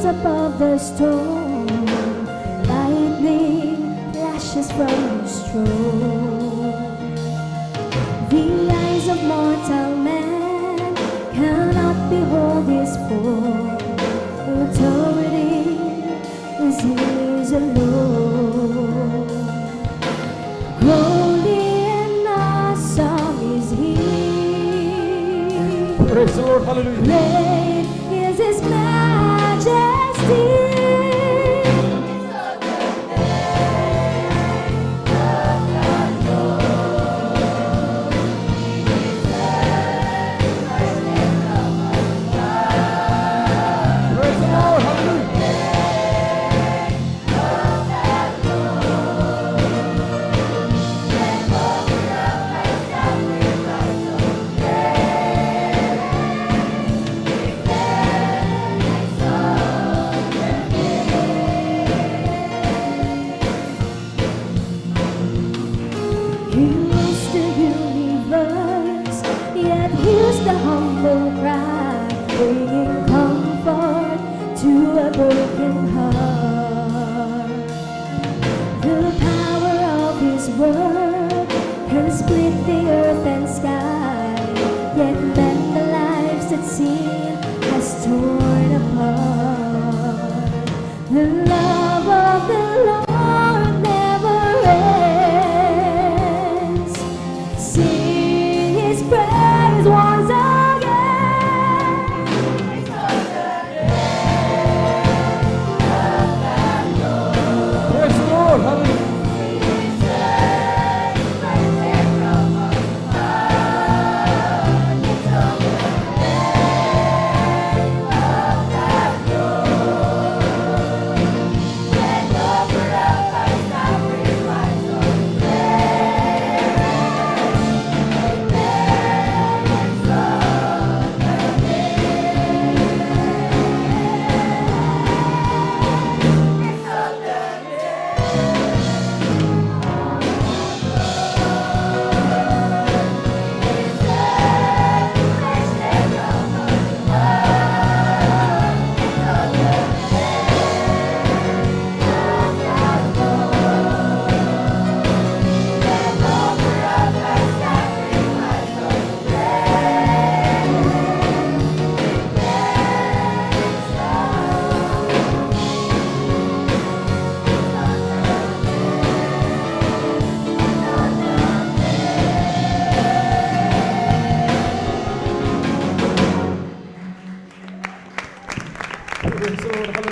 above the storm, lightning flashes from his throne. The eyes of mortal man cannot behold his form. Authority is his alone. Holy and awesome is he. Praise the Lord, hallelujah. Great is his majesty. He rules the universe, yet hears the humble cry, bringing comfort to a broken heart. The power of his word can split the earth and sky, yet mend the lives that sin has torn apart. The love of the Lord never ends. Sing his praise once again. Praise the Lord, hallelujah. Praise the Lord, hallelujah.